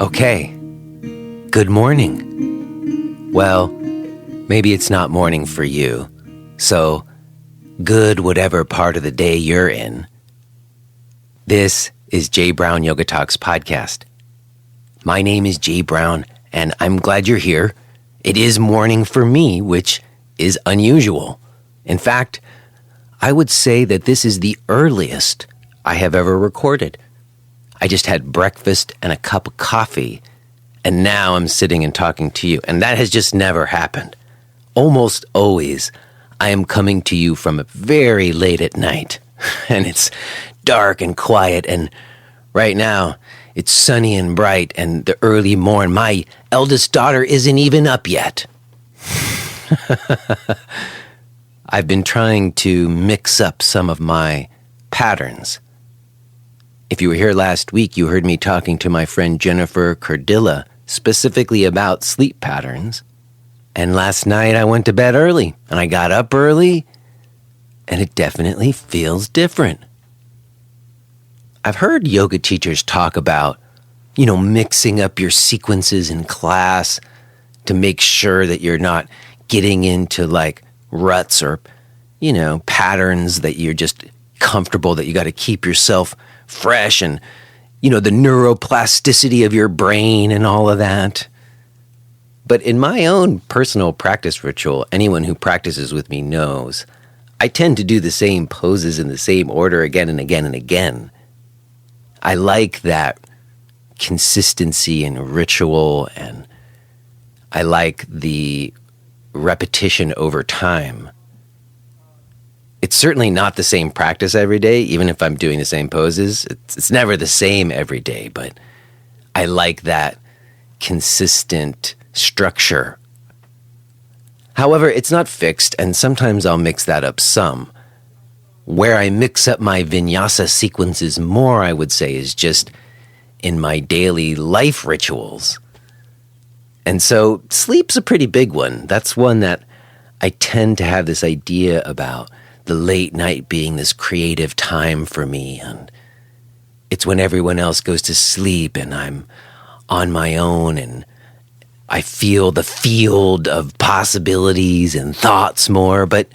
Okay, good morning. Well, maybe it's not morning for you, so good whatever part of the day you're in. This is Jay Brown Yoga Talks podcast. My name is Jay Brown, and I'm glad you're here. It is morning for me, which is unusual. In fact, I would say that this is the earliest I have ever recorded. I just had breakfast and a cup of coffee, and now I'm sitting and talking to you, and that has just never happened. Almost always, I am coming to you from very late at night, and it's dark and quiet, and right now, it's sunny and bright, and the early morn. My eldest daughter isn't even up yet. I've been trying to mix up some of my patterns. If you were here last week, you heard me talking to my friend Jennifer Cardilla specifically about sleep patterns. And last night I went to bed early, and I got up early, and it definitely feels different. I've heard yoga teachers talk about, mixing up your sequences in class to make sure that you're not getting into like ruts or, patterns that you're just comfortable, that you got to keep yourself fresh and, the neuroplasticity of your brain and all of that. But in my own personal practice ritual, anyone who practices with me knows, I tend to do the same poses in the same order again and again and again. I like that consistency and ritual, and I like the repetition over time. It's certainly not the same practice every day, even if I'm doing the same poses. It's never the same every day, but I like that consistent structure. However, it's not fixed, and sometimes I'll mix that up some. Where I mix up my vinyasa sequences more, I would say, is just in my daily life rituals. And so sleep's a pretty big one. That's one that I tend to have this idea about the late night being this creative time for me, and it's when everyone else goes to sleep and I'm on my own, and I feel the field of possibilities and thoughts more. But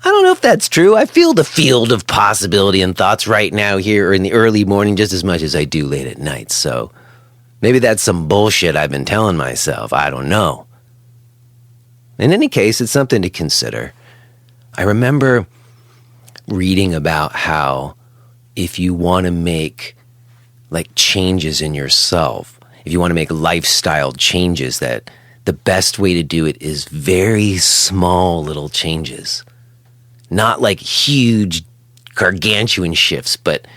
I don't know if that's true. I feel the field of possibility and thoughts right now here in the early morning just as much as I do late at night. So maybe that's some bullshit I've been telling myself. I don't know. In any case, it's something to consider. I remember reading about how if you want to make changes in yourself, if you want to make lifestyle changes, that the best way to do it is very small little changes. Not like huge gargantuan shifts, but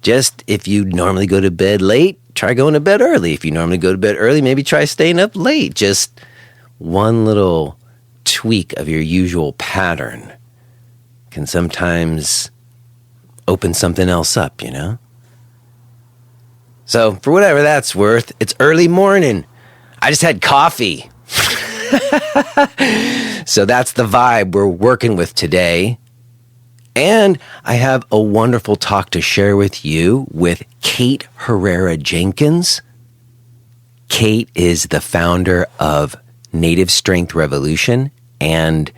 just if you normally go to bed late, try going to bed early. If you normally go to bed early, maybe try staying up late. Just one little tweak of your usual pattern can sometimes open something else up, So for whatever that's worth, it's early morning. I just had coffee. So that's the vibe we're working with today. And I have a wonderful talk to share with you with Kate Herrera Jenkins. Kate is the founder of Native Strength Revolution and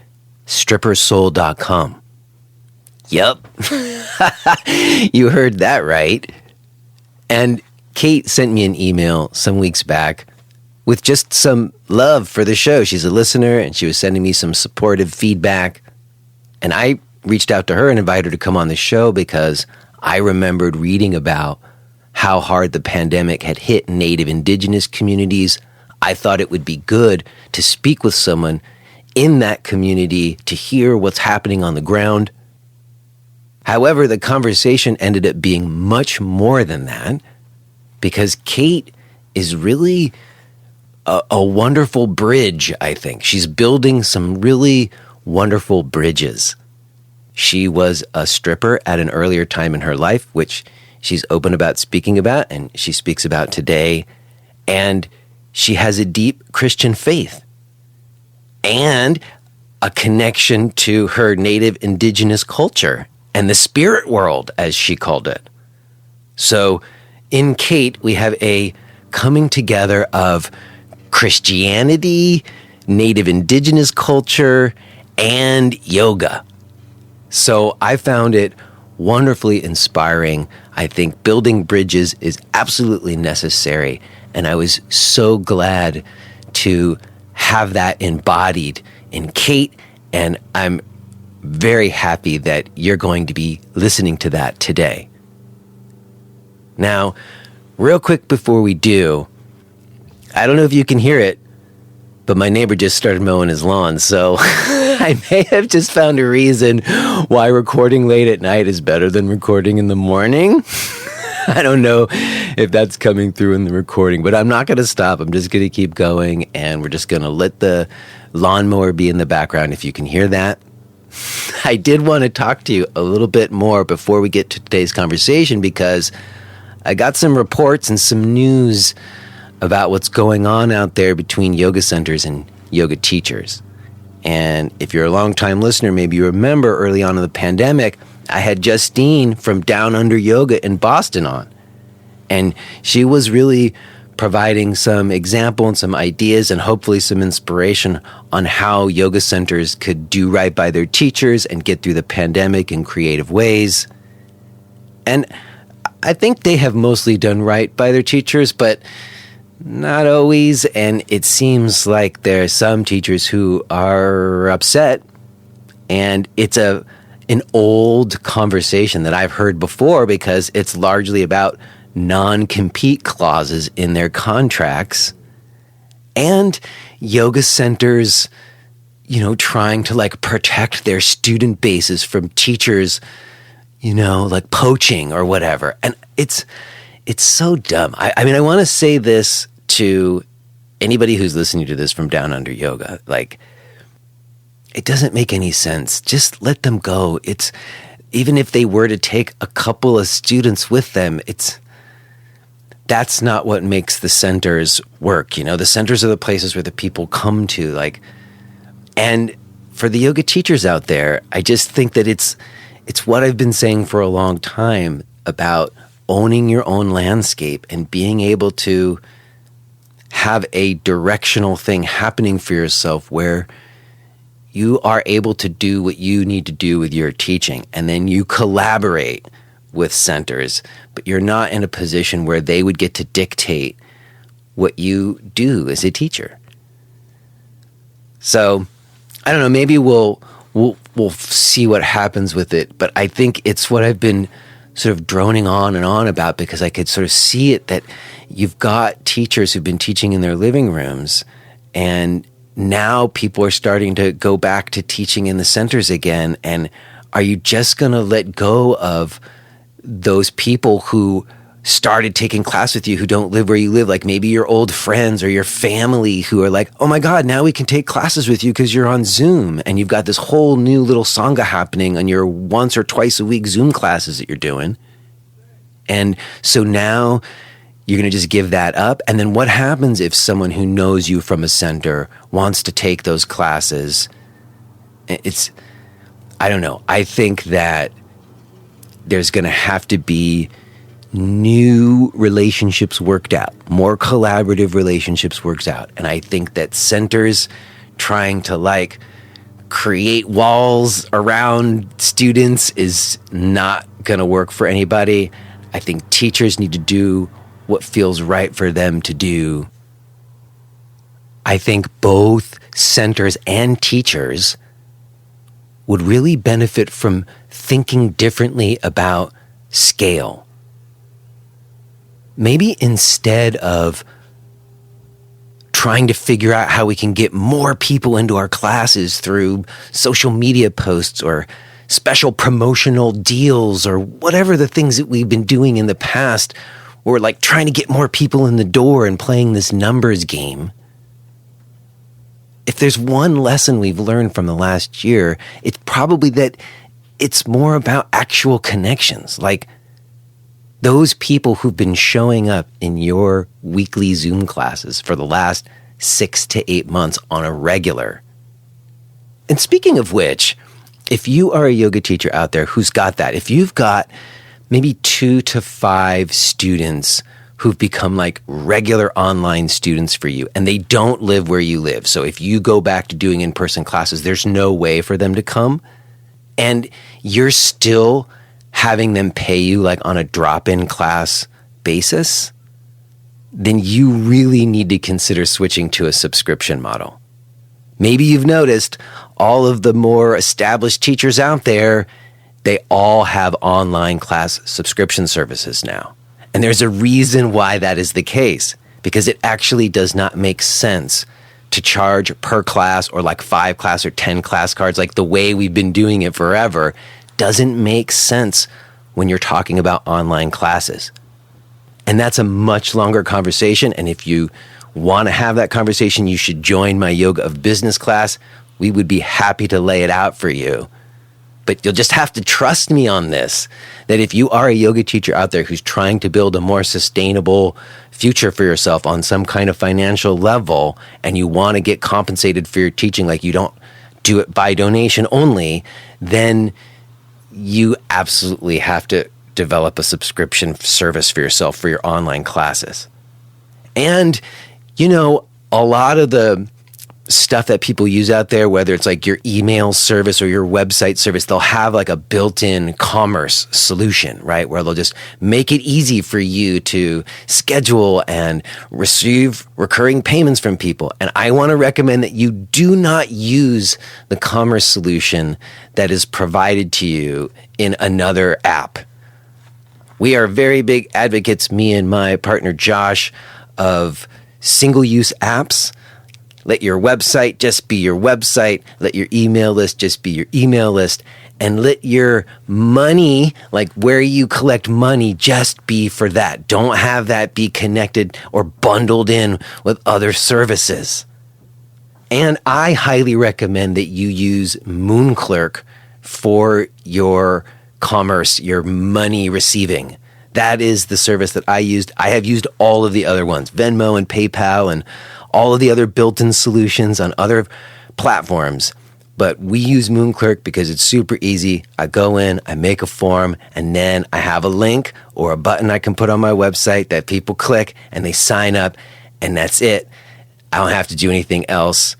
strippersoul.com. Yep. You heard that right. And Kate sent me an email some weeks back with just some love for the show. She's a listener, and she was sending me some supportive feedback. And I reached out to her and invited her to come on the show because I remembered reading about how hard the pandemic had hit Native Indigenous communities. I thought it would be good to speak with someone in that community to hear what's happening on the ground. However, the conversation ended up being much more than that, because Kate is really a wonderful bridge, I think. She's building some really wonderful bridges. She was a stripper at an earlier time in her life, which she's open about speaking about, and she speaks about today. And she has a deep Christian faith. And a connection to her native indigenous culture and the spirit world, as she called it. So in Kate, we have a coming together of Christianity, native indigenous culture, and yoga. So I found it wonderfully inspiring. I think building bridges is absolutely necessary, and I was so glad to have that embodied in Kate, and I'm very happy that you're going to be listening to that today. Now, real quick before we do, I don't know if you can hear it, but my neighbor just started mowing his lawn, so I may have just found a reason why recording late at night is better than recording in the morning. I don't know if that's coming through in the recording, but I'm not going to stop. I'm just going to keep going, and we're just going to let the lawnmower be in the background if you can hear that. I did want to talk to you a little bit more before we get to today's conversation, because I got some reports and some news about what's going on out there between yoga centers and yoga teachers. And if you're a long-time listener, maybe you remember early on in the pandemic, I had Justine from Down Under Yoga in Boston on. And she was really providing some example and some ideas and hopefully some inspiration on how yoga centers could do right by their teachers and get through the pandemic in creative ways. And I think they have mostly done right by their teachers, but not always. And it seems like there are some teachers who are upset. And it's an old conversation that I've heard before, because it's largely about non-compete clauses in their contracts and yoga centers, trying to protect their student bases from teachers, poaching or whatever. And it's so dumb. I mean, I want to say this to anybody who's listening to this from Down Under Yoga. It doesn't make any sense. Just let them go. Even if they were to take a couple of students with them, that's not what makes the centers work. The centers are the places where the people come to. And for the yoga teachers out there, I just think that it's what I've been saying for a long time about owning your own landscape and being able to have a directional thing happening for yourself where you are able to do what you need to do with your teaching, and then you collaborate with centers, but you're not in a position where they would get to dictate what you do as a teacher. So, I don't know, maybe we'll see what happens with it, but I think it's what I've been sort of droning on and on about, because I could sort of see it, that you've got teachers who've been teaching in their living rooms, and now people are starting to go back to teaching in the centers again. And are you just going to let go of those people who started taking class with you who don't live where you live? Like maybe your old friends or your family who are like, oh my God, now we can take classes with you because you're on Zoom and you've got this whole new little Sangha happening on your once or twice a week Zoom classes that you're doing. And so now you're going to just give that up. And then what happens if someone who knows you from a center wants to take those classes? I don't know. I think that there's going to have to be new relationships worked out, more collaborative relationships worked out. And I think that centers trying to create walls around students is not going to work for anybody. I think teachers need to do what feels right for them to do. I think both centers and teachers would really benefit from thinking differently about scale. Maybe instead of trying to figure out how we can get more people into our classes through social media posts or special promotional deals or whatever the things that we've been doing in the past, we're trying to get more people in the door and playing this numbers game. If there's one lesson we've learned from the last year, it's probably that it's more about actual connections. Those people who've been showing up in your weekly Zoom classes for the last 6 to 8 months on a regular, And speaking of which, if you are a yoga teacher out there who's got that, if you've got maybe 2 to 5 students who've become like regular online students for you and they don't live where you live. So if you go back to doing in-person classes, there's no way for them to come, and you're still having them pay you like on a drop-in class basis, then you really need to consider switching to a subscription model. Maybe you've noticed all of the more established teachers out there, they all have online class subscription services now. And there's a reason why that is the case, because it actually does not make sense to charge per class or like 5 class or 10 class cards like the way we've been doing it forever. Doesn't make sense when you're talking about online classes. And that's a much longer conversation. And if you want to have that conversation, you should join my Yoga of Business class. We would be happy to lay it out for you. But you'll just have to trust me on this, that if you are a yoga teacher out there who's trying to build a more sustainable future for yourself on some kind of financial level, and you want to get compensated for your teaching, like you don't do it by donation only, then you absolutely have to develop a subscription service for yourself for your online classes. And, you know, a lot of the stuff that people use out there, whether it's like your email service or your website service, they'll have like a built-in commerce solution, right? Where they'll just make it easy for you to schedule and receive recurring payments from people. And I want to recommend that you do not use the commerce solution that is provided to you in another app. We are very big advocates, me and my partner Josh, of single-use apps. Let your website just be your website. Let your email list just be your email list. And let your money, like where you collect money, just be for that. Don't have that be connected or bundled in with other services. And I highly recommend that you use MoonClerk for your commerce, your money receiving. That is the service that I used. I have used all of the other ones, Venmo and PayPal and all of the other built-in solutions on other platforms. But we use MoonClerk because it's super easy. I go in, I make a form, and then I have a link or a button I can put on my website that people click and they sign up, and that's it. I don't have to do anything else.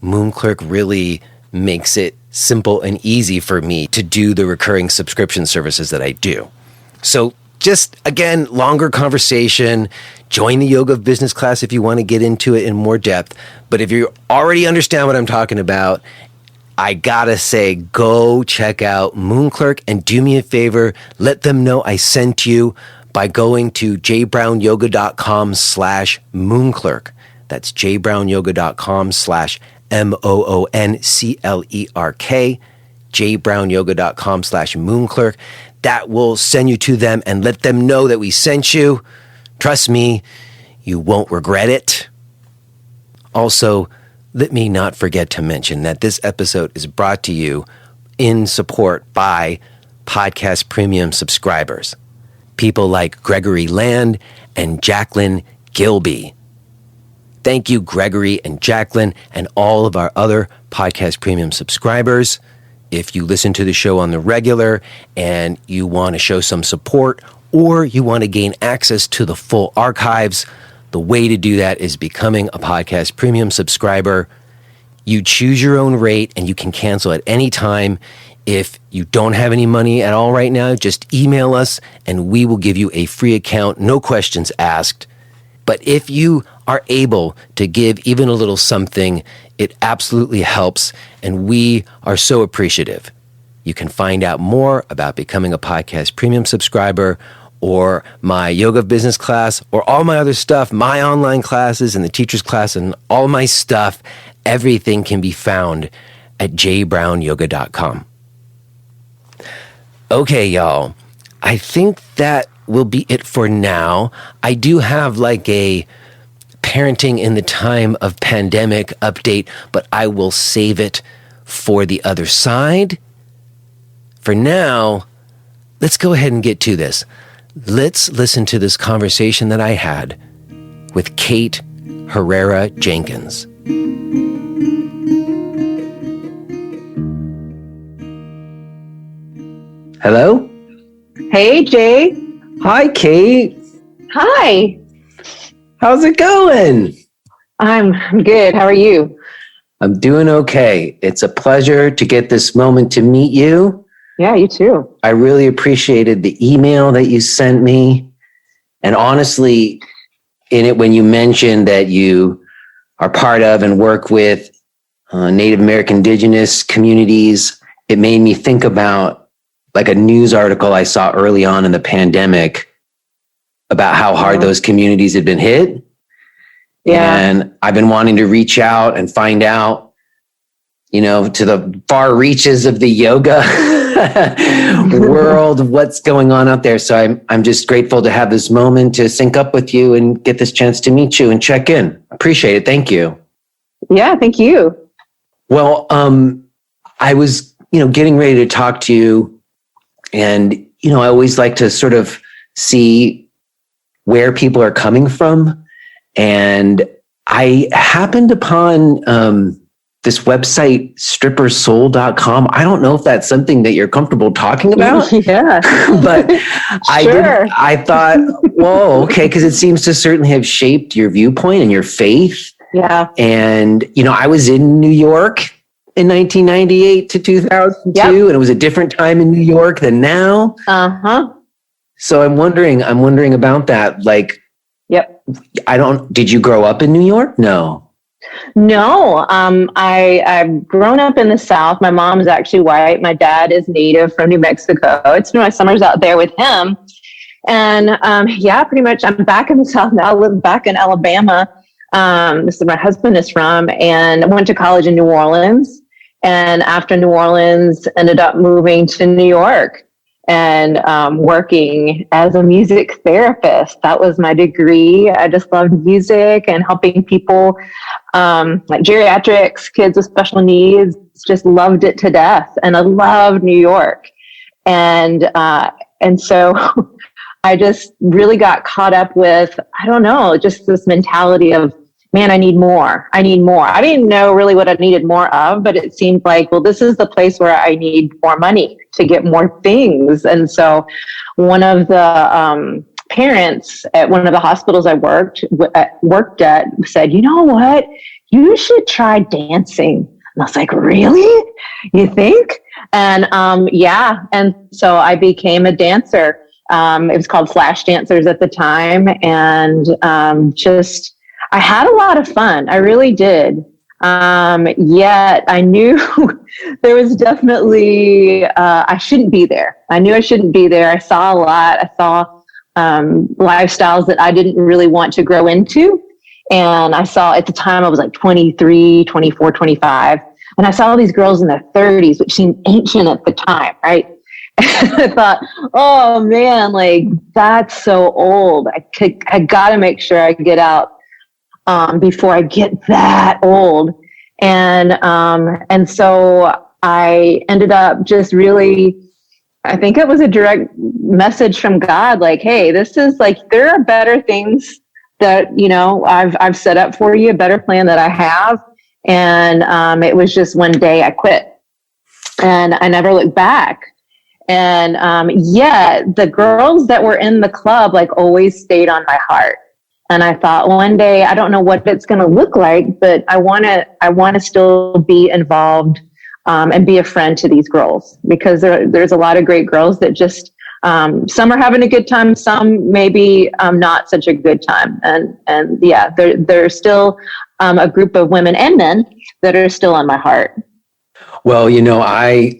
MoonClerk really makes it simple and easy for me to do the recurring subscription services that I do. So just, again, longer conversation. Join the Yoga of Business class if you want to get into it in more depth. But if you already understand what I'm talking about, I gotta say, go check out MoonClerk and do me a favor. Let them know I sent you by going to jbrownyoga.com/MoonClerk. That's jbrownyoga.com/MOONCLERK. jbrownyoga.com/MoonClerk. That will send you to them and let them know that we sent you. Trust me, you won't regret it. Also, let me not forget to mention that this episode is brought to you in support by Podcast Premium subscribers. People like Gregory Land and Jacqueline Gilby. Thank you, Gregory and Jacqueline, and all of our other Podcast Premium subscribers. If you listen to the show on the regular and you want to show some support or you want to gain access to the full archives, the way to do that is becoming a Podcast Premium subscriber. You choose your own rate and you can cancel at any time. If you don't have any money at all right now, just email us and we will give you a free account, no questions asked. But if you are able to give even a little something, it absolutely helps, and we are so appreciative. You can find out more about becoming a Podcast Premium subscriber or my Yoga of Business class or all my other stuff, my online classes and the teacher's class and all my stuff. Everything can be found at jbrownyoga.com. Okay, y'all. I think that will be it for now. I do have like a parenting in the time of pandemic update, but I will save it for the other side. For now, let's go ahead and get to this. Let's listen to this conversation that I had with Kate Herrera Jenkins. Hello? Hey, Jay. Hi, Kate. Hi. How's it going? I'm good. How are you? I'm doing okay. It's a pleasure to get this moment to meet you. Yeah, you too. I really appreciated the email that you sent me. And honestly, in it, when you mentioned that you are part of and work with Native American Indigenous communities, it made me think about like a news article I saw early on in the pandemic about how hard those communities had been hit. Yeah. And I've been wanting to reach out and find out, to the far reaches of the yoga world, what's going on out there. So I'm just grateful to have this moment to sync up with you and get this chance to meet you and check in. Appreciate it. Thank you. Yeah, thank you. Well, I was, getting ready to talk to you, and, I always like to sort of see where people are coming from. And I happened upon this website, strippersoul.com. I don't know if that's something that you're comfortable talking about. Yeah. But Sure. I thought, whoa, okay, because it seems to certainly have shaped your viewpoint and your faith. Yeah. And, I was in New York in 1998 to 2002, and it was a different time in New York than now. Uh-huh. So I'm wondering about that. Like, Yep. did you grow up in New York? No. No, I've grown up in the South. My mom's actually white. My dad is native from New Mexico. It's spent my summers out there with him. And pretty much I'm back in the South now. I live back in Alabama. This is where my husband is from. And I went to college in New Orleans. And after New Orleans, ended up moving to New York and working as a music therapist. That was my degree. I just loved music and helping people, like geriatrics, kids with special needs. Just loved it to death, and I loved New York. And so I just really got caught up with, I don't know, just this mentality of, man, I need more. I didn't know really what I needed more of, but it seemed like, well, this is the place where I need more money to get more things. And so one of the parents at one of the hospitals I worked at said, you know what? You should try dancing. And I was like, really? You think? And and so I became a dancer. It was called Flash Dancers at the time. And I had a lot of fun. I really did. Yet I knew there was definitely, I shouldn't be there. I knew I shouldn't be there. I saw a lot. I saw lifestyles that I didn't really want to grow into. And I saw, at the time I was like 23, 24, 25. And I saw all these girls in their 30s, which seemed ancient at the time, right? And I thought, oh man, like that's so old. I got to make sure I get out before I get that old. And so I ended up just really, I think it was a direct message from God, like, hey, this is like, there are better things that, I've set up for you, a better plan that I have. And it was just one day I quit and I never looked back. And yet the girls that were in the club, like, always stayed on my heart. And I thought, one day, I don't know what it's going to look like, but I want to still be involved and be a friend to these girls, because there's a lot of great girls that just, some are having a good time, some maybe not such a good time. And there's still a group of women and men that are still on my heart. Well,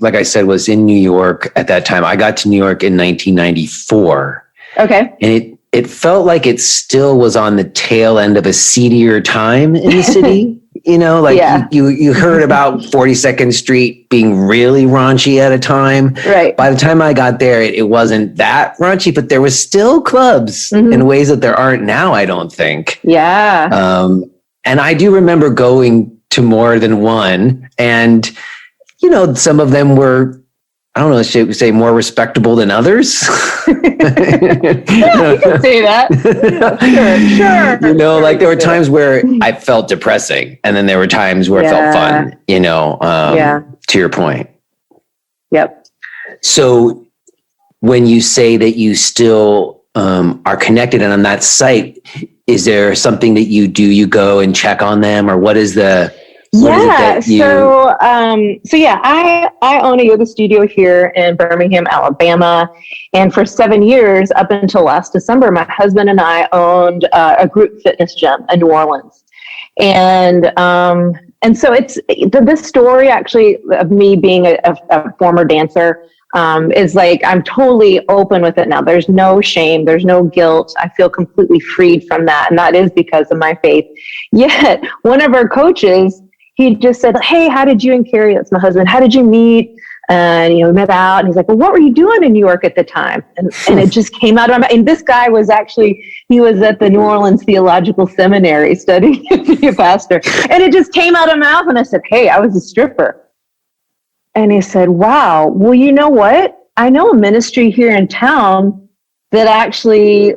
like I said, was in New York at that time. I got to New York in 1994. Okay. And it felt like it still was on the tail end of a seedier time in the city. You heard about 42nd Street being really raunchy at a time. Right. By the time I got there, it wasn't that raunchy, but there was still clubs in ways that there aren't now, I don't think. Yeah. And I do remember going to more than one, and, some of them were, I don't know, should we say more respectable than others? Yeah, you can say that. Sure. Like there were times where I felt depressing, and then there were times where it felt fun, to your point. Yep. So when you say that you still are connected and on that site, is there something that you do? You go and check on them, or what is the? I own a yoga studio here in Birmingham, Alabama, and for 7 years, up until last December, my husband and I owned a group fitness gym in New Orleans, and so it's this story actually of me being a former dancer. Is like, I'm totally open with it now. There's no shame. There's no guilt. I feel completely freed from that. And that is because of my faith. Yet one of our coaches, he just said, "Hey, how did you and Carrie," that's my husband, "how did you meet?" And, we met out, and he's like, "Well, what were you doing in New York at the time?" And it just came out of my mouth. And this guy was he was at the New Orleans Theological Seminary studying to be a pastor. And it just came out of my mouth. And I said, "Hey, I was a stripper." And he said, "Wow, well, you know what? I know a ministry here in town that actually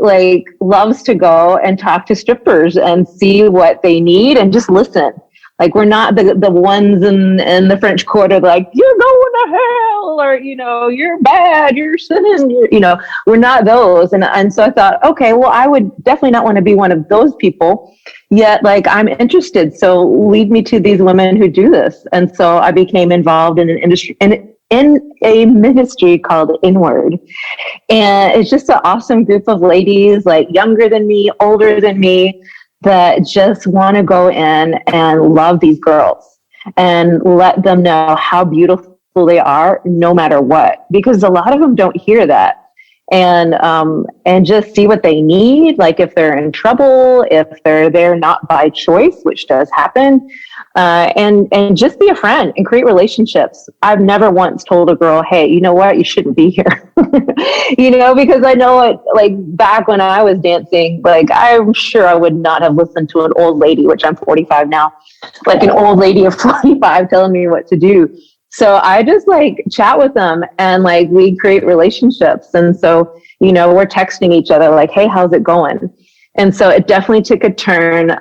loves to go and talk to strippers and see what they need and just listen. Like, we're not the ones in the French Quarter, like, you're going to hell, or, you're bad, you're sinning, we're not those." And so I thought, okay, well, I would definitely not want to be one of those people, yet I'm interested. So lead me to these women who do this. And so I became involved in an industry, in a ministry called Inward. And it's just an awesome group of ladies, younger than me, older than me, that just want to go in and love these girls and let them know how beautiful they are, no matter what, because a lot of them don't hear that. And just see what they need, like if they're in trouble, if they're there not by choice, which does happen, and just be a friend and create relationships. I've never once told a girl, "Hey, you know what? You shouldn't be here," because I know it. Back when I was dancing, I'm sure I would not have listened to an old lady, which I'm 45 now, an old lady of 45 telling me what to do. So I just chat with them, and we create relationships. And so, we're texting each other "Hey, how's it going?" And so it definitely took a turn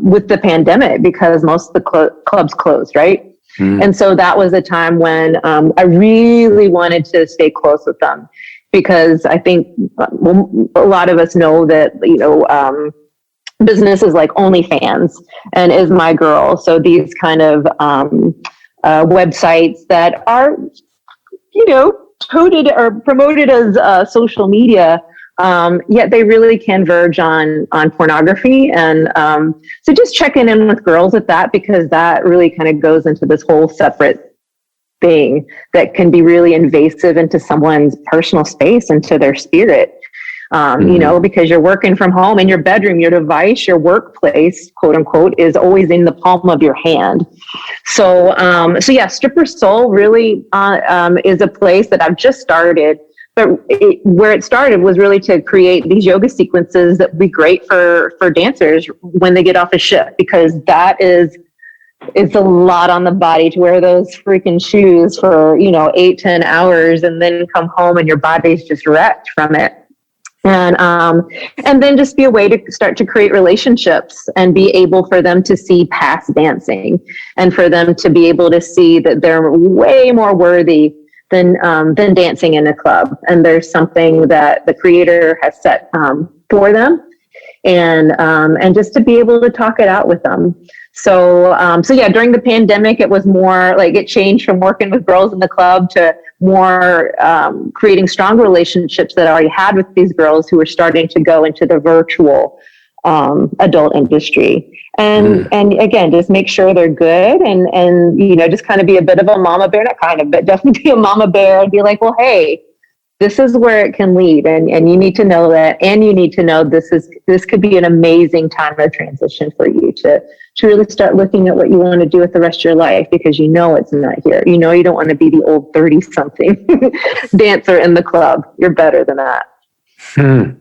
with the pandemic, because most of the clubs closed, right? Mm. And so that was a time when I really wanted to stay close with them, because I think a lot of us know that, businesses like OnlyFans and Is My Girl. So these kind of websites that are, touted or promoted as social media, yet they really can verge on pornography. And so just checking in with girls at that, because that really kind of goes into this whole separate thing that can be really invasive into someone's personal space, into their spirit. Because you're working from home in your bedroom, your device, your workplace, quote unquote, is always in the palm of your hand. So yeah, Stripper Soul really is a place that I've just started, but where it started was really to create these yoga sequences that would be great for dancers when they get off a shift, because that is, it's a lot on the body to wear those freaking shoes for, 8-10 hours and then come home and your body's just wrecked from it. And then just be a way to start to create relationships and be able for them to see past dancing, and for them to be able to see that they're way more worthy than dancing in a club. And there's something that the creator has set for them, and just to be able to talk it out with them. So yeah, during the pandemic, it was more it changed from working with girls in the club to more creating strong relationships that I already had with these girls who were starting to go into the virtual adult industry. And again, just make sure they're good, and just kind of be a bit of a mama bear, not kind of, but definitely be a mama bear, and be like, well, hey, this is where it can lead, and you need to know that, and you need to know this could be an amazing time of transition for you to really start looking at what you want to do with the rest of your life, because it's not here. You don't want to be the old 30-something dancer in the club. You're better than that. And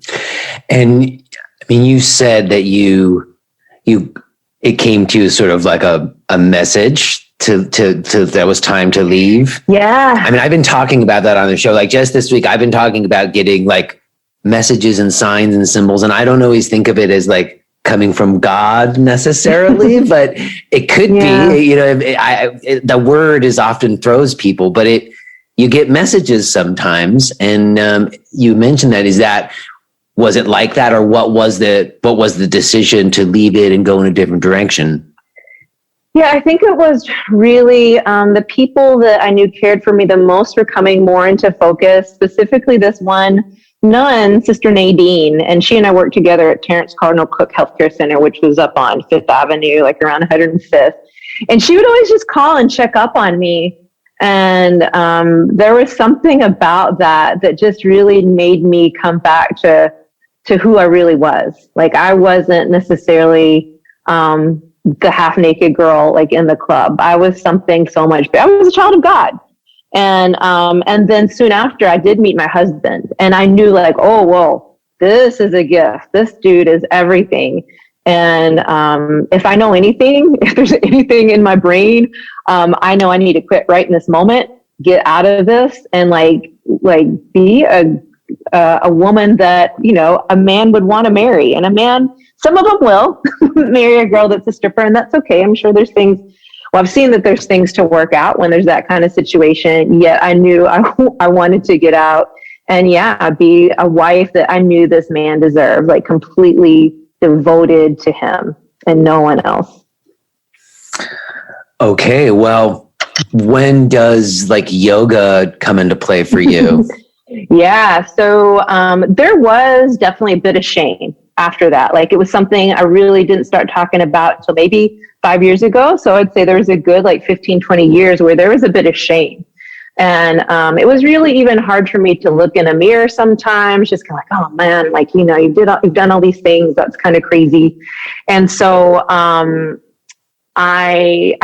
I mean, you said that it came to you sort of like a message to that was time to leave. Yeah. I mean, I've been talking about that on the show. Just this week, I've been talking about getting messages and signs and symbols. And I don't always think of it as coming from God necessarily, but it could be, the word is often throws people, but you get messages sometimes, and you mentioned that. Was it like that, or what was the decision to leave it and go in a different direction? Yeah, I think it was really the people that I knew cared for me the most were coming more into focus, specifically this one nun, Sister Nadine, and she and I worked together at Terrence Cardinal Cook Healthcare Center, which was up on Fifth Avenue, like around 105th. And she would always just call and check up on me. And there was something about that just really made me come back to who I really was. Like, I wasn't necessarily the half naked girl, like in the club. I was something so much bigger. I was a child of God. And then soon after, I did meet my husband, and I knew, like, oh, whoa, this is a gift. This dude is everything. And if I know anything, if there's anything in my brain, I know I need to quit right in this moment, get out of this, and like be a woman that, you know, a man would want to marry. And a man, some of them will marry a girl that's a stripper, and that's okay. I'm sure there's things. Well, I've seen that there's things to work out when there's that kind of situation. Yet I knew I wanted to get out and be a wife that I knew this man deserved, like completely devoted to him and no one else. Okay, well, when does like yoga come into play for you? Yeah, so there was definitely a bit of shame after that. Like, it was something I really didn't start talking about until maybe 5 years ago. So I'd say there was a good like 15, 20 years where there was a bit of shame. And it was really even hard for me to look in a mirror sometimes, just kind of like, oh man, like, you know, you've done all these things. That's kind of crazy. And so I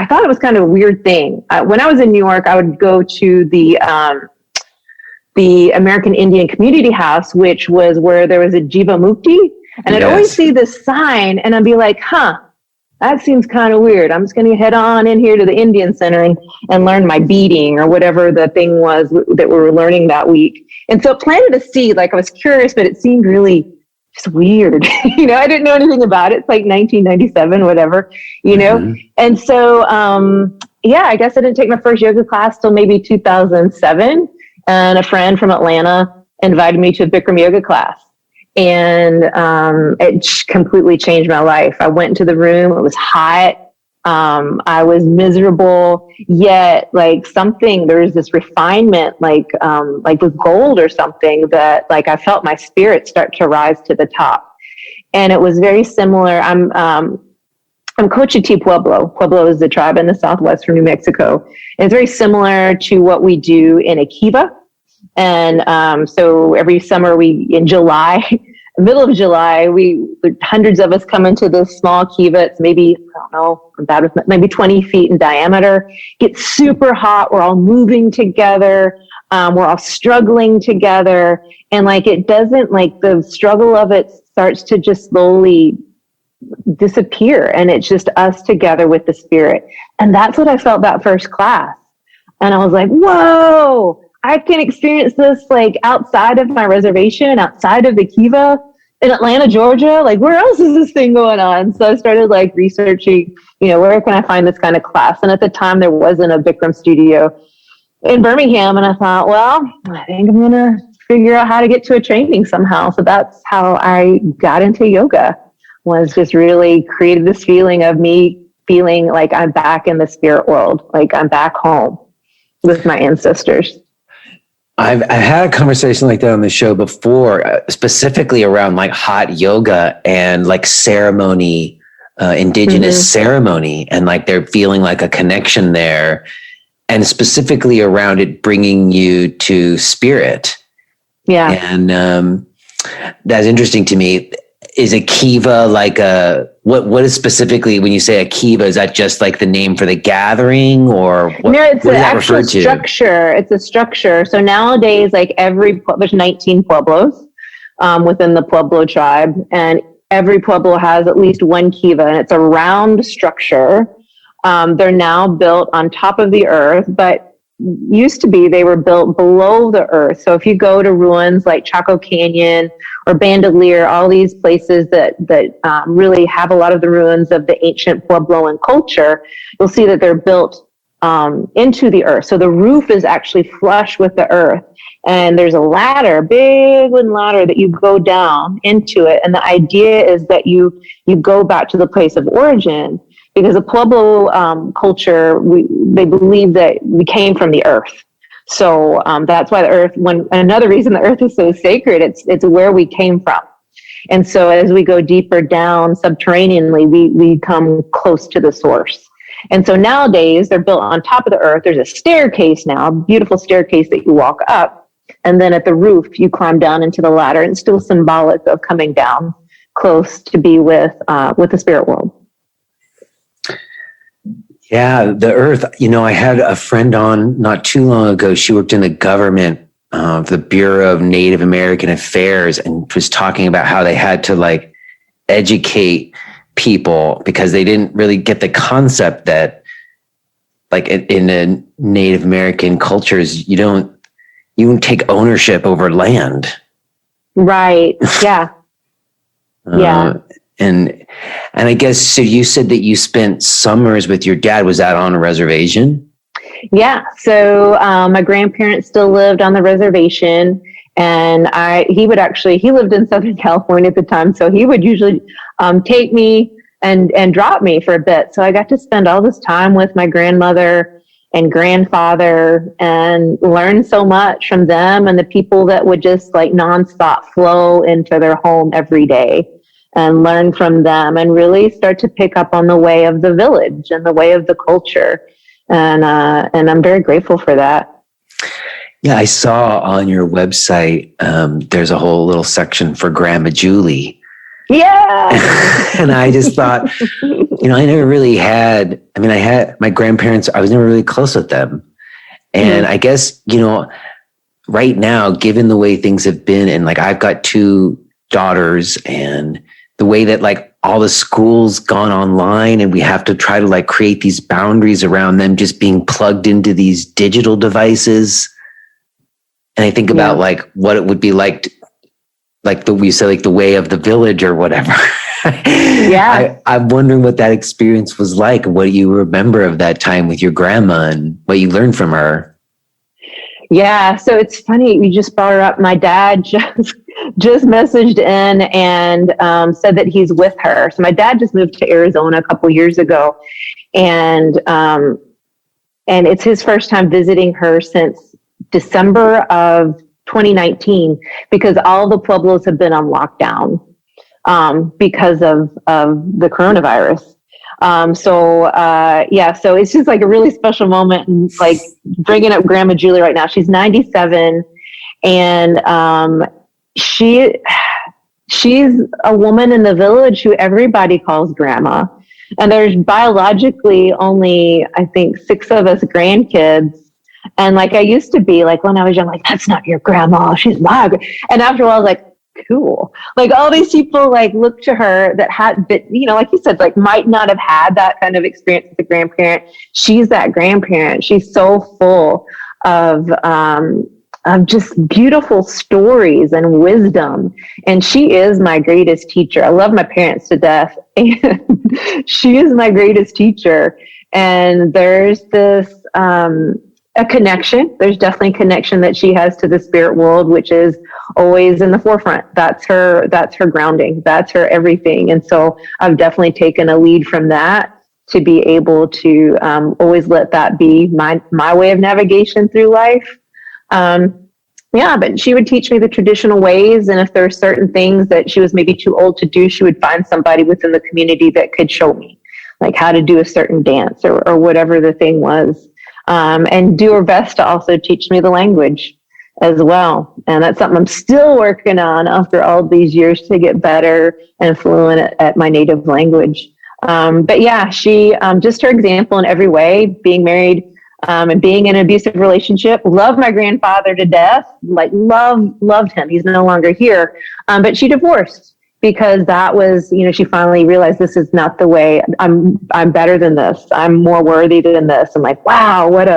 thought it was kind of a weird thing. When I was in New York, I would go to the American Indian Community House, which was where there was a Jiva Mukti. And I'd always see this sign and I'd be like, that seems kind of weird. I'm just going to head on in here to the Indian Center and learn my beading or whatever the thing was that we were learning that week. And so it planted a seed. Like, I was curious, but it seemed really just weird. You know, I didn't know anything about it. It's like 1997, whatever, you know? Mm-hmm. And so, I guess I didn't take my first yoga class till maybe 2007. And a friend from Atlanta invited me to a Bikram yoga class. And it completely changed my life. I went into the room. It was hot. I was miserable, yet like there was this refinement, like with gold or something, that like I felt my spirit start to rise to the top. And it was very similar. I'm Cochiti Pueblo. Pueblo is the tribe in the southwest from New Mexico. And it's very similar to what we do in a kiva. And so every summer in July, middle of July, hundreds of us come into this small kiva. It's maybe, I don't know, about maybe 20 feet in diameter. Gets super hot. We're all moving together. We're all struggling together. And like, it doesn't, like, the struggle of it starts to just slowly disappear. And it's just us together with the spirit. And that's what I felt that first class. And I was like, whoa, I can experience this like outside of my reservation, outside of the kiva in Atlanta, Georgia. Like, where else is this thing going on? So I started like researching, you know, where can I find this kind of class? And at the time there wasn't a Bikram studio in Birmingham. And I thought, well, I think I'm going to figure out how to get to a training somehow. So that's how I got into yoga, was just really created this feeling of me feeling like I'm back in the spirit world. Like I'm back home with my ancestors. I've had a conversation like that on the show before, specifically around like hot yoga and like ceremony, indigenous ceremony, and like they're feeling like a connection there, and specifically around it bringing you to spirit. Yeah. And that's interesting to me. Is a kiva like what is specifically when you say a kiva? Is that just like the name for the gathering, or what? No, it's an actual structure. It's a structure. So nowadays, like there's 19 pueblos within the Pueblo tribe, and every pueblo has at least one kiva, and it's a round structure. They're now built on top of the earth, but used to be they were built below the earth. So if you go to ruins like Chaco Canyon or Bandelier, all these places that really have a lot of the ruins of the ancient Puebloan culture, you'll see that they're built into the earth. So the roof is actually flush with the earth. And there's a ladder, big wooden ladder that you go down into it. And the idea is that you go back to the place of origin, because the Pueblo culture, they believe that we came from the earth. So that's why the earth, another reason the earth is so sacred, it's where we came from. And so as we go deeper down subterraneanly, we come close to the source. And so nowadays they're built on top of the earth. There's a staircase now, a beautiful staircase that you walk up. And then at the roof, you climb down into the ladder, and it's still symbolic of coming down close to be with the spirit world. Yeah, the earth, I had a friend on not too long ago. She worked in the government, the Bureau of Native American Affairs, and was talking about how they had to educate people because they didn't really get the concept that in the Native American cultures, you don't take ownership over land. Right. Yeah. Yeah. And I guess, so you said that you spent summers with your dad. Was that on a reservation? Yeah. So my grandparents still lived on the reservation, and he lived in Southern California at the time. So he would usually take me and drop me for a bit. So I got to spend all this time with my grandmother and grandfather and learn so much from them and the people that would just nonstop flow into their home every day, and learn from them and really start to pick up on the way of the village and the way of the culture. And I'm very grateful for that. Yeah, I saw on your website, there's a whole little section for Grandma Julie. Yeah. And I just thought, I never really I had my grandparents, I was never really close with them. And I guess, right now, given the way things have been, and I've got 2 daughters, and the way that all the schools gone online, and we have to try to create these boundaries around them just being plugged into these digital devices. And I think about what it would be the way of the village or whatever. Yeah. I'm wondering what that experience was like, what you remember of that time with your grandma and what you learned from her. Yeah. So it's funny. You just brought her up. My dad just messaged in and said that he's with her. So my dad just moved to Arizona a couple years ago, and it's his first time visiting her since December of 2019, because all the pueblos have been on lockdown because of the coronavirus. So it's just a really special moment, and bringing up Grandma Julie right now. She's 97, and she's a woman in the village who everybody calls grandma. And there's biologically only, I think, 6 of us grandkids. And I used to be when I was young, that's not your grandma, she's my and after a while I was like, cool. All these people look to her that had, but like you said, might not have had that kind of experience with a grandparent. She's that grandparent. She's so full of just beautiful stories and wisdom. And she is my greatest teacher. I love my parents to death, and she is my greatest teacher. And there's this, a connection. There's definitely a connection that she has to the spirit world, which is always in the forefront. That's her grounding. That's her everything. And so I've definitely taken a lead from that to be able to always let that be my way of navigation through life. But she would teach me the traditional ways. And if there are certain things that she was maybe too old to do, she would find somebody within the community that could show me how to do a certain dance or whatever the thing was. And do her best to also teach me the language as well. And that's something I'm still working on after all these years, to get better and fluent at my native language. But yeah, she, just her example in every way, being married, and being in an abusive relationship, loved my grandfather to death, loved him. He's no longer here. But she divorced, because that was, she finally realized, this is not the way. I'm better than this. I'm more worthy than this. I'm wow, what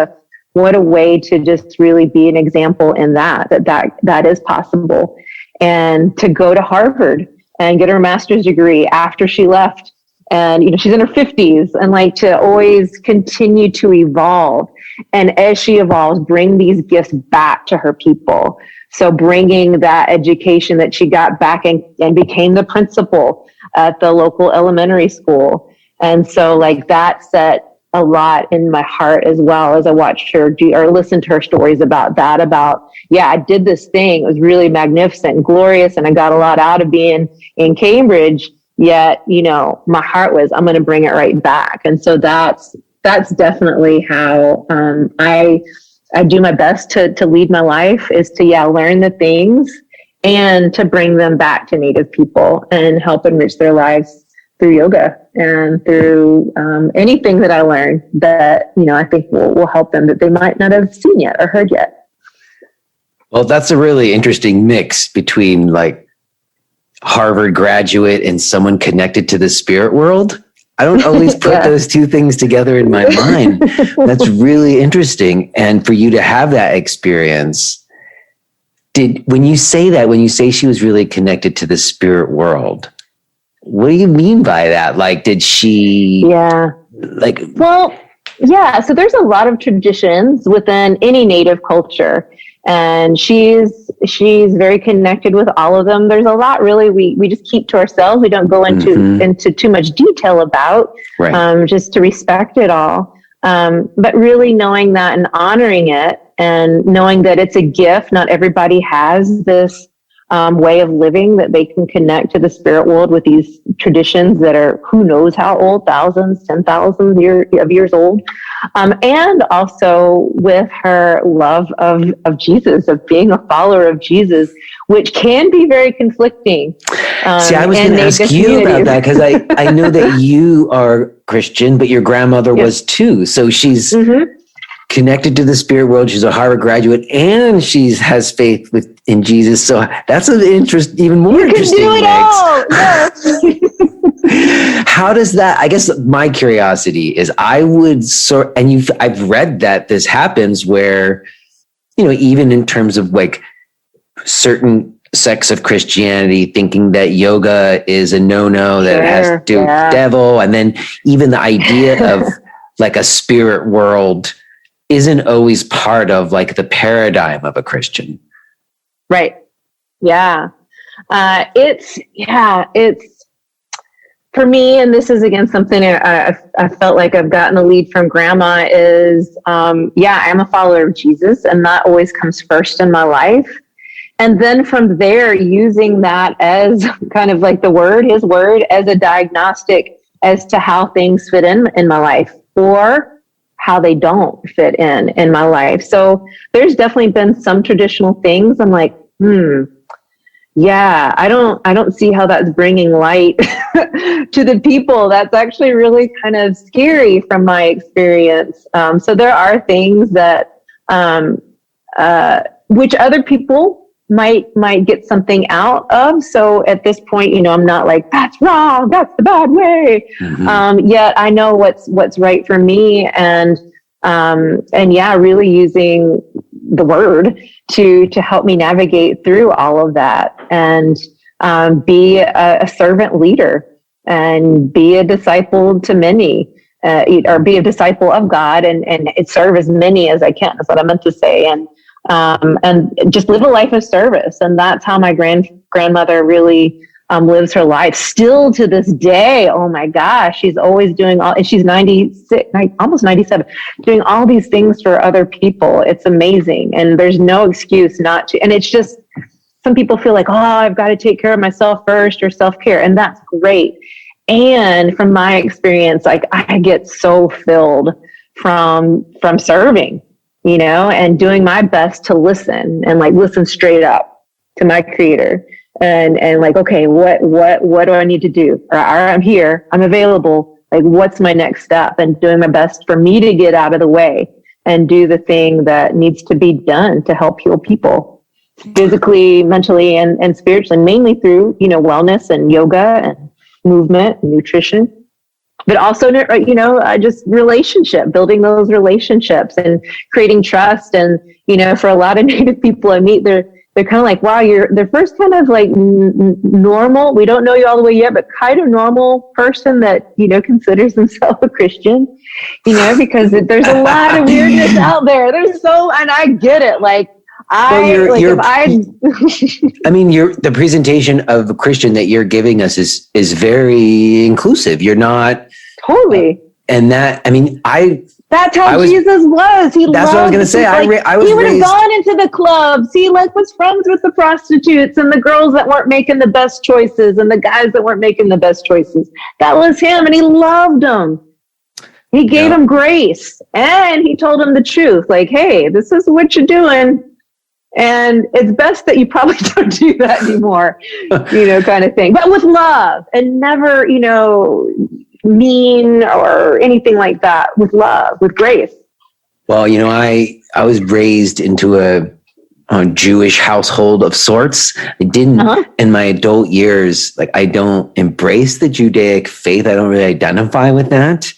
a way to just really be an example in that is possible. And to go to Harvard and get her master's degree after she left and, she's in her 50s, and like to always continue to evolve. And as she evolves, bring these gifts back to her people. So bringing that education that she got back and became the principal at the local elementary school. And so like that set a lot in my heart as well, as I watched her or listened to her stories about that, I did this thing. It was really magnificent and glorious, and I got a lot out of being in Cambridge. Yet, my heart was, I'm going to bring it right back. And so that's definitely how I do my best to lead my life, is to learn the things and to bring them back to Native people and help enrich their lives through yoga and through anything that I learned that, I think will help them that they might not have seen yet or heard yet. Well, that's a really interesting mix between like Harvard graduate and someone connected to the spirit world. I don't always put those two things together in my mind. That's really interesting. And for you to have that experience, when you say she was really connected to the spirit world, what do you mean by that? Like, did she? Yeah. Like, well, yeah. So there's a lot of traditions within any Native culture, and she's very connected with all of them. There's a lot really we just keep to ourselves. We don't go into too much detail about, just to respect it all. But really knowing that and honoring it, and knowing that it's a gift. Not everybody has this way of living, that they can connect to the spirit world with these traditions that are who knows how old, thousands, 10,000 years old. And also with her love of Jesus, of being a follower of Jesus, which can be very conflicting. See, I was going to ask you about that, because I know that you are Christian, but your grandmother was too. So she's connected to the spirit world. She's a Harvard graduate, and she has faith in Jesus. So that's an even more interesting. You can do it all. How does that? I guess my curiosity is, I've read that this happens where, even in terms of like certain sects of Christianity thinking that yoga is a no-no, that it has to do with the devil, and then even the idea of like a spirit world isn't always part of like the paradigm of a Christian. Right. Yeah. It's for me, and this is again something I felt like I've gotten a lead from Grandma is, I'm a follower of Jesus, and that always comes first in my life. And then from there, using that as kind of like his word as a diagnostic as to how things fit in my life, or how they don't fit in my life. So there's definitely been some traditional things I'm like, I don't see how that's bringing light to the people. That's actually really kind of scary from my experience. So there are things that, which other people might get something out of. So at this point, I'm not like, that's wrong, that's the bad way. Yet I know what's right for me, and really using the word to help me navigate through all of that, and be a servant leader, and be a disciple to many, or be a disciple of God, and serve as many as I can. That's what I meant to say. And just live a life of service. And that's how my grandmother really lives her life still to this day. Oh my gosh. She's always doing and she's 96, almost 97, doing all these things for other people. It's amazing. And there's no excuse not to. And it's just, some people feel like, I've got to take care of myself first, or self-care. And that's great. And from my experience, like I get so filled from serving, and doing my best to listen, and like listen straight up to my Creator, and like, okay, what do I need to do? Or I'm here, I'm available. Like, what's my next step? And doing my best for me to get out of the way and do the thing that needs to be done to help heal people physically, mentally, and spiritually, mainly through, wellness and yoga and movement and nutrition. But also, just building those relationships and creating trust. And, for a lot of Native people I meet, they're kind of like, wow, they're first kind of like normal. We don't know you all the way yet, but kind of normal person that, considers himself a Christian, because there's a lot of weirdness out there. And I get it. Like, the presentation of a Christian that you're giving us is very inclusive. You're not totally. That's how Jesus was. That's what I was going to say. He would have gone into the clubs. He was friends with the prostitutes and the girls that weren't making the best choices and the guys that weren't making the best choices. That was him, and he loved them. He gave them grace, and he told them the truth. Like, hey, this is what you're doing. And it's best that you probably don't do that anymore, kind of thing. But with love, and never, mean or anything like that. With love, with grace. Well, I was raised into a Jewish household of sorts. I didn't in my adult years, like, I don't embrace the Judaic faith. I don't really identify with that.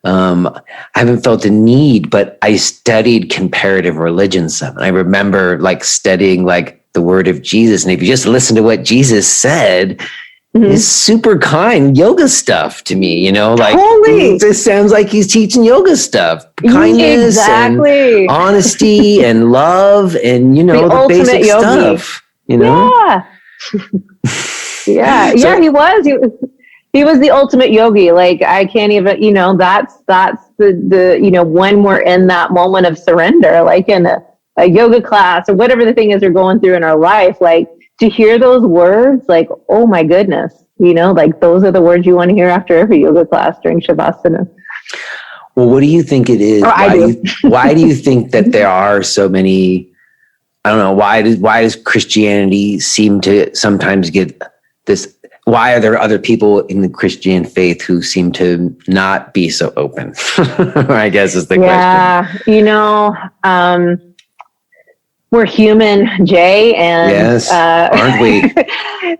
I haven't felt a need, but I studied comparative religion some. I remember studying the word of Jesus. And if you just listen to what Jesus said, it's super kind yoga stuff to me, Totally. It just sounds like he's teaching yoga stuff, kindness and honesty and love and, the basic yogi stuff, Yeah. Yeah, he was. He was the ultimate yogi. Like, I can't even, that's the, when we're in that moment of surrender, like in a yoga class or whatever the thing is we're going through in our life, like to hear those words, like, oh my goodness, those are the words you want to hear after every yoga class during Shavasana. Well, what do you think it is? Why do you think that there are so many, I don't know, why does Christianity seem to sometimes get this? Why are there other people in the Christian faith who seem to not be so open? I guess is the question. Yeah, we're human, Jay, and yes, aren't we?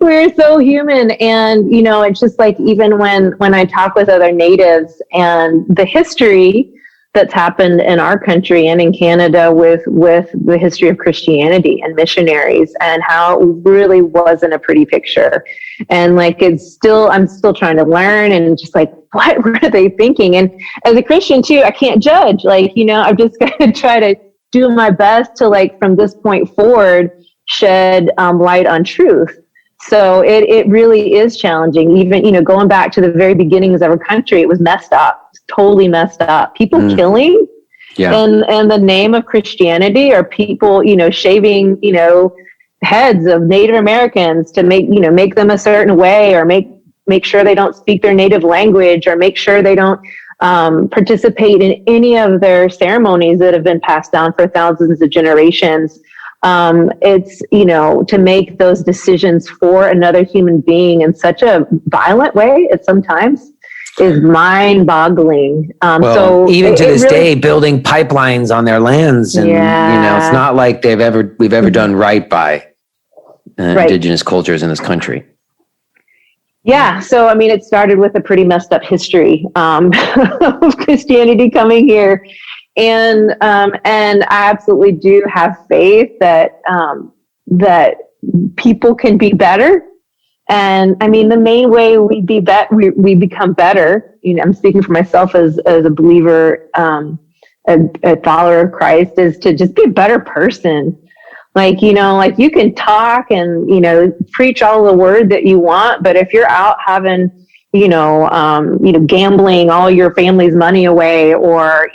We're so human, and it's just like even when I talk with other natives and the history that's happened in our country and in Canada with the history of Christianity and missionaries and how it really wasn't a pretty picture. And I'm still trying to learn and just what are they thinking? And as a Christian too, I can't judge. I've just got to try to do my best to from this point forward, shed light on truth. So it really is challenging. Even, going back to the very beginnings of our country, it was messed up. Totally messed up. People killing in the name of Christianity, or people, shaving, heads of Native Americans to make them a certain way, or make sure they don't speak their native language, or make sure they don't participate in any of their ceremonies that have been passed down for thousands of generations. It's, to make those decisions for another human being in such a violent way at sometimes is mind-boggling. So even to this day, building pipelines on their lands, and it's not like we've ever done right by indigenous cultures in this country. Yeah, so it started with a pretty messed up history of Christianity coming here, and I absolutely do have faith that that people can be better. And the main way we we become better, I'm speaking for myself as a believer, a follower of Christ, is to just be a better person. You can talk and, preach all the word that you want, but if you're out having, gambling all your family's money away, or,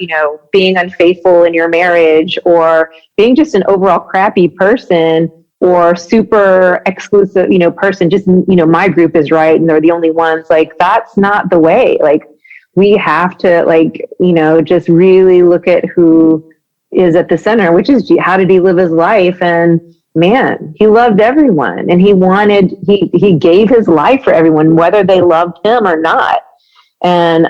being unfaithful in your marriage, or being just an overall crappy person, or super exclusive, person, just, my group is right and they're the only ones, that's not the way. We have to just really look at who is at the center, which is how did he live his life? And man, he loved everyone, and he gave his life for everyone, whether they loved him or not. And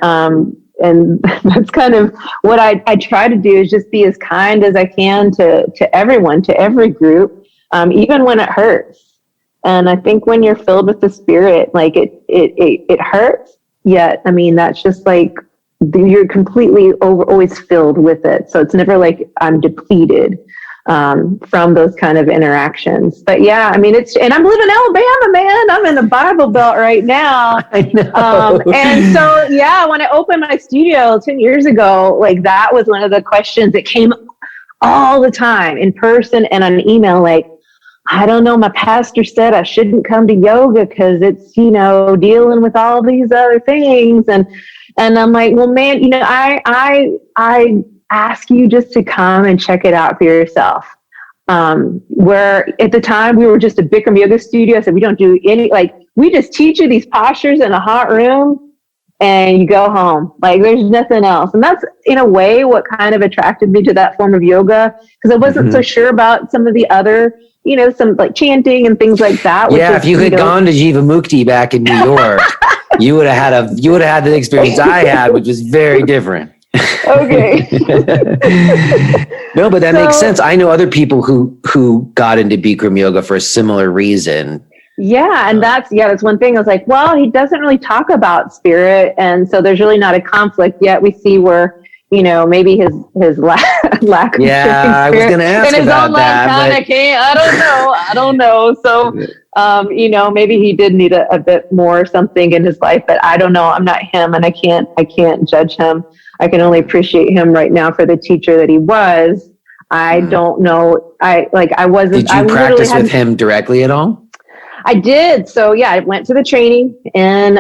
that's kind of what I try to do, is just be as kind as I can to everyone, to every group. Even when it hurts. And I think when you're filled with the Spirit, it hurts. Yet, that's just you're completely always filled with it. So it's never like I'm depleted. from those kind of interactions. But yeah, I mean, and I'm living in Alabama, man. I'm in the Bible Belt right now. I know. And so, yeah, when I opened my studio 10 years ago, like that was one of the questions that came all the time in person and on email, like, I don't know, my pastor said I shouldn't come to yoga because it's, dealing with all these other things. And I'm like, well, man, I ask you just to come and check it out for yourself. Where at the time we were just a Bikram yoga studio. I said, we don't do we just teach you these postures in a hot room and you go home. Like there's nothing else. And that's in a way what kind of attracted me to that form of yoga. Because I wasn't so sure about some of the other, some like chanting and things like that. Yeah. If you had gone to Jivamukti back in New York, you would have had the experience I had, which was very different. Okay. No, but that makes sense. I know other people who got into Bikram yoga for a similar reason. Yeah. And that's one thing. I was like, well, he doesn't really talk about spirit. And so there's really not a conflict yet. We see where, maybe his lack of I was going to ask about that. I don't know. So, maybe he did need a bit more something in his life, but I don't know. I'm not him and I can't judge him. I can only appreciate him right now for the teacher that he was. I don't know. I wasn't. Did you practice with him directly at all? I did. So yeah, I went to the training in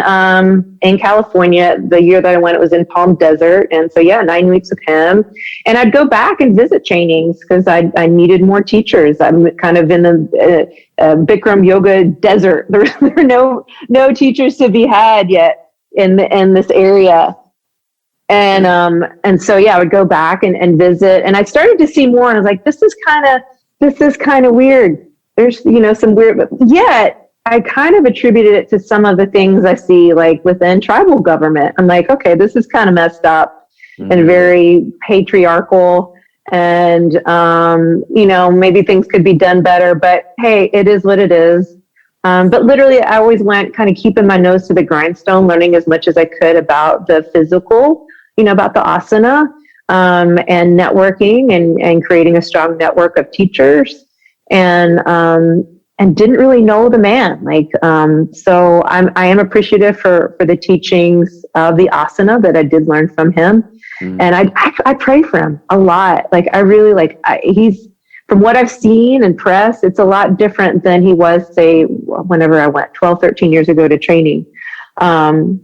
California. The year that I went, it was in Palm Desert. And so yeah, 9 weeks with him. And I'd go back and visit trainings because I needed more teachers. I'm kind of in the Bikram yoga desert. There are no teachers to be had yet in this area. And so yeah, I would go back and visit. And I started to see more. And I was like, this is kind of weird. There's, some weird, but yet I kind of attributed it to some of the things I see like within tribal government. I'm like, okay, this is kind of messed up and very patriarchal and, maybe things could be done better, but hey, it is what it is. But literally I always went kind of keeping my nose to the grindstone, learning as much as I could about the physical, about the asana, and networking and creating a strong network of teachers. And didn't really know the man. So I am appreciative for the teachings of the asana that I did learn from him. And I pray for him a lot. I really he's, from what I've seen and press, it's a lot different than he was, say, whenever I went 12, 13 years ago to training. And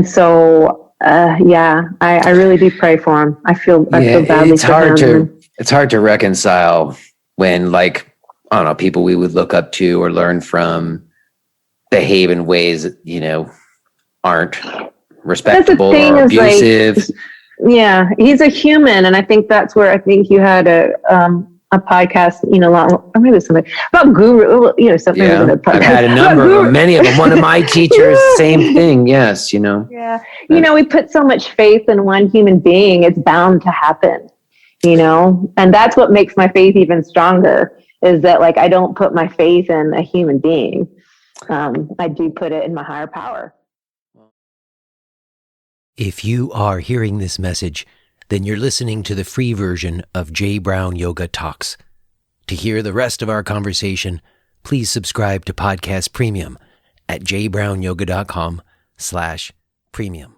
so, I really do pray for him. I feel badly for him. It's hard to reconcile when, I don't know, people we would look up to or learn from behave in ways that, aren't respectable or abusive. He's a human. And I think that's where I think you had a podcast, or maybe something about guru, something. Yeah, I've had a number of them, many of them. One of my teachers, same thing. Yes, Yeah. We put so much faith in one human being, it's bound to happen. And that's what makes my faith even stronger is that I don't put my faith in a human being. I do put it in my higher power. If you are hearing this message, then you're listening to the free version of J. Brown Yoga Talks. To hear the rest of our conversation, please subscribe to Podcast Premium at jbrownyoga.com/premium.